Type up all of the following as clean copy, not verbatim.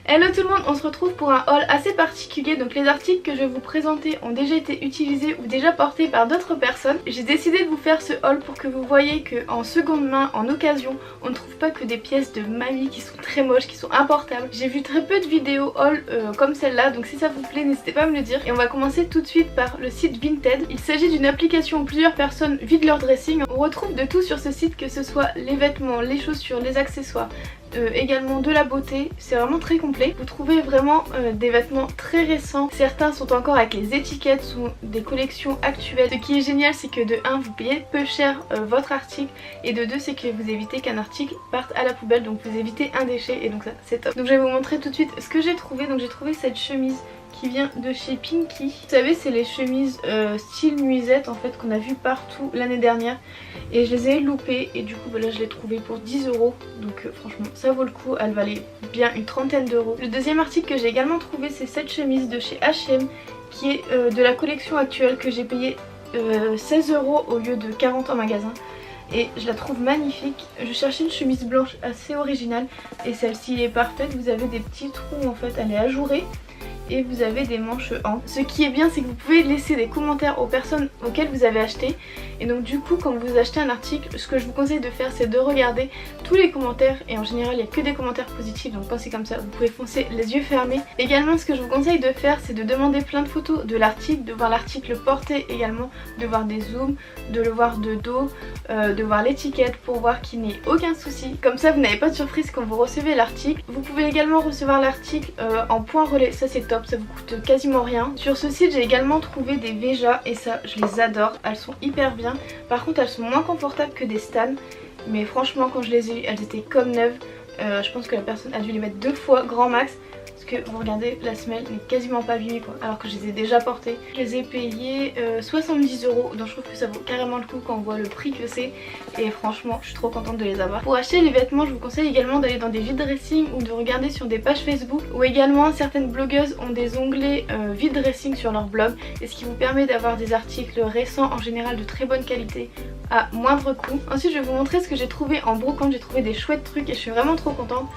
Hello tout le monde, on se retrouve pour un haul assez particulier. Donc les articles que je vais vous présenter ont déjà été utilisés ou déjà portés par d'autres personnes. J'ai décidé de vous faire ce haul pour que vous voyez qu'en seconde main, en occasion, on ne trouve pas que des pièces de mamie qui sont très moches, qui sont importables. J'ai vu très peu de vidéos haul comme celle-là, donc si ça vous plaît n'hésitez pas à me le dire. Et on va commencer tout de suite par le site Vinted. Il s'agit d'une application où plusieurs personnes vident leur dressing. On retrouve de tout sur ce site, que ce soit les vêtements, les chaussures, les accessoires, également de la beauté. C'est vraiment très complet. Vous trouvez vraiment des vêtements très récents. Certains sont encore avec les étiquettes, sont des collections actuelles. Ce qui est génial, c'est que de 1 vous payez peu cher votre article, et de 2 c'est que vous évitez qu'un article parte à la poubelle, donc vous évitez un déchet, et donc ça c'est top. Donc je vais vous montrer tout de suite ce que j'ai trouvé. Donc j'ai trouvé cette chemise qui vient de chez Pinky. Vous savez, c'est les chemises style nuisette en fait qu'on a vu partout l'année dernière, et je les ai loupées et du coup voilà, je l'ai trouvée pour 10 €. Donc franchement ça vaut le coup, elle valait bien une trentaine d'euros. Le deuxième article que j'ai également trouvé, c'est cette chemise de chez H&M qui est de la collection actuelle, que j'ai payé 16 € au lieu de 40 en magasin. Et je la trouve magnifique. Je cherchais une chemise blanche assez originale et celle-ci est parfaite. Vous avez des petits trous en fait, elle est ajourée. Et vous avez des manches en. Ce qui est bien, c'est que vous pouvez laisser des commentaires aux personnes auxquelles vous avez acheté. Et donc du coup, quand vous achetez un article, ce que je vous conseille de faire, c'est de regarder tous les commentaires. Et en général, il n'y a que des commentaires positifs, donc quand c'est comme ça, vous pouvez foncer les yeux fermés. Également, ce que je vous conseille de faire, c'est de demander plein de photos de l'article, de voir l'article porté également, de voir des zooms, de le voir de dos, de voir l'étiquette pour voir qu'il n'y ait aucun souci. Comme ça, vous n'avez pas de surprise quand vous recevez l'article. Vous pouvez également recevoir l'article en point relais, ça c'est top. Ça vous coûte quasiment rien. Sur ce site j'ai également trouvé des Veja et ça je les adore, elles sont hyper bien. Par contre elles sont moins confortables que des Stan, mais franchement quand je les ai eues elles étaient comme neuves. Je pense que la personne a dû les mettre 2 fois grand max, parce que vous regardez, la semelle n'est quasiment pas abîmée quoi, alors que je les ai déjà portées. Je les ai payées 70 €, donc je trouve que ça vaut carrément le coup quand on voit le prix que c'est, et franchement je suis trop contente de les avoir. Pour acheter les vêtements, je vous conseille également d'aller dans des vide dressing ou de regarder sur des pages Facebook, ou également certaines blogueuses ont des onglets vide dressing sur leur blog, et ce qui vous permet d'avoir des articles récents en général de très bonne qualité à moindre coût. Ensuite je vais vous montrer ce que j'ai trouvé en brocante. J'ai trouvé des chouettes trucs et je suis vraiment trop contente.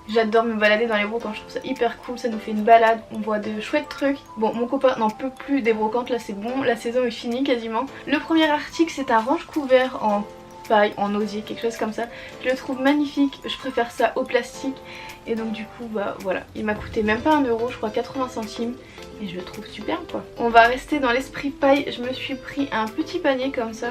J'adore me balader dans les brocantes, je trouve ça hyper cool, ça nous fait une balade, on voit de chouettes trucs. Bon, mon copain n'en peut plus des brocantes, là c'est bon, la saison est finie quasiment. Le premier article, c'est un range couvert en paille, en osier, quelque chose comme ça. Je le trouve magnifique, je préfère ça au plastique. Et donc du coup bah voilà, il m'a coûté même pas 1 €, je crois 80 centimes. Et je le trouve super quoi. On va rester dans l'esprit paille. Je me suis pris un petit panier comme ça.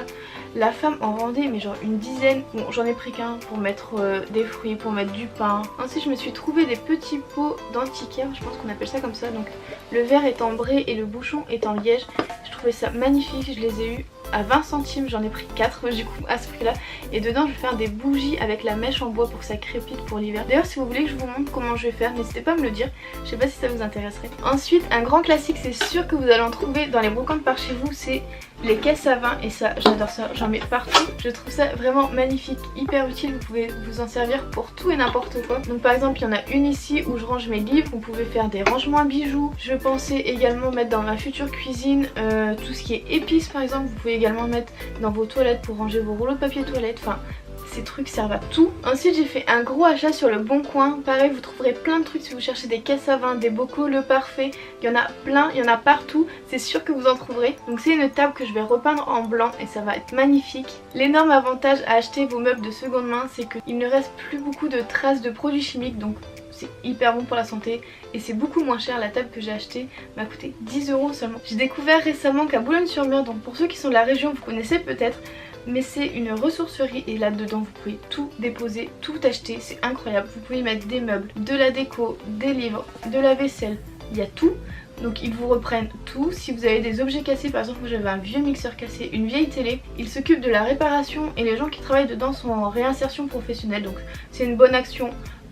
La femme en vendait mais genre une dizaine. Bon, j'en ai pris qu'un pour mettre des fruits, pour mettre du pain. Ensuite je me suis trouvé des petits pots d'antiquaire, je pense qu'on appelle ça comme ça. Donc le verre est en brai et le bouchon est en liège. Je trouvais ça magnifique, je les ai eus à 20 centimes, j'en ai pris 4 du coup à ce prix là. Et dedans je vais faire des bougies avec la mèche en bois pour que ça crépite pour l'hiver. D'ailleurs si vous voulez que je vous montre comment je vais faire, n'hésitez pas à me le dire, je sais pas si ça vous intéresserait. Ensuite un grand classique, c'est sûr que vous allez en trouver dans les brocantes par chez vous, c'est les caisses à vin. Et ça j'adore ça, j'en mets partout. Je trouve ça vraiment magnifique, hyper utile, vous pouvez vous en servir pour tout et n'importe quoi. Donc par exemple il y en a une ici où je range mes livres, vous pouvez faire des rangements à bijoux. Je pensais également mettre dans ma future cuisine tout ce qui est épices par exemple. Vous pouvez également mettre dans vos toilettes pour ranger vos rouleaux de papier toilette, enfin ces trucs servent à tout. Ensuite j'ai fait un gros achat sur le Bon Coin. Pareil, vous trouverez plein de trucs si vous cherchez des caisses à vin, des bocaux, le parfait. Il y en a plein, il y en a partout, c'est sûr que vous en trouverez. Donc c'est une table que je vais repeindre en blanc et ça va être magnifique. L'énorme avantage à acheter vos meubles de seconde main, c'est qu'il ne reste plus beaucoup de traces de produits chimiques, donc c'est hyper bon pour la santé et c'est beaucoup moins cher. La table que j'ai achetée m'a coûté 10 € seulement. J'ai découvert récemment qu'à Boulogne-sur-Mer, donc pour ceux qui sont de la région vous connaissez peut-être, mais c'est une ressourcerie et là-dedans vous pouvez tout déposer, tout acheter, c'est incroyable. Vous pouvez y mettre des meubles, de la déco, des livres, de la vaisselle, il y a tout. Donc ils vous reprennent tout. Si vous avez des objets cassés, par exemple moi j'avais un vieux mixeur cassé, une vieille télé, ils s'occupent de la réparation et les gens qui travaillent dedans sont en réinsertion professionnelle. Donc c'est une bonne action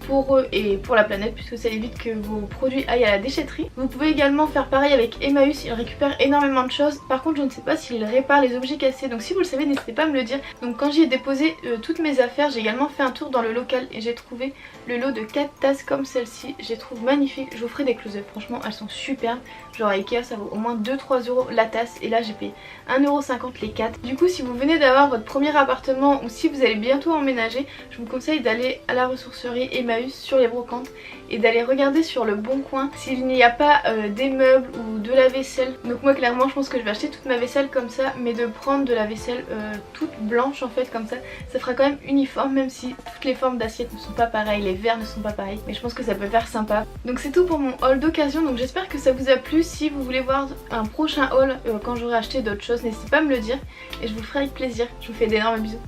pour eux et pour la planète, puisque ça évite que vos produits aillent à la déchetterie. Vous pouvez également faire pareil avec Emmaüs, ils récupèrent énormément de choses. Par contre je ne sais pas s'ils réparent les objets cassés, donc si vous le savez n'hésitez pas à me le dire. Donc quand j'y ai déposé toutes mes affaires, j'ai également fait un tour dans le local et j'ai trouvé le lot de 4 tasses comme celle-ci. Je les trouve magnifiques, je vous ferai des close-up, franchement elles sont superbes. Genre à Ikea ça vaut au moins 2-3 € la tasse et là j'ai payé 1,50 € les 4. Du coup si vous venez d'avoir votre premier appartement ou si vous allez bientôt emménager, je vous conseille d'aller à la ressourcerie Emmaüs Emmaüs sur les brocantes et d'aller regarder sur le Bon Coin s'il n'y a pas des meubles ou de la vaisselle. Donc moi clairement je pense que je vais acheter toute ma vaisselle comme ça, mais de prendre de la vaisselle toute blanche en fait comme ça fera quand même uniforme, même si toutes les formes d'assiettes ne sont pas pareilles, les verres ne sont pas pareils, mais je pense que ça peut faire sympa. Donc c'est tout pour mon haul d'occasion, donc j'espère que ça vous a plu. Si vous voulez voir un prochain haul quand j'aurai acheté d'autres choses, n'hésitez pas à me le dire et je vous le ferai avec plaisir. Je vous fais d'énormes bisous.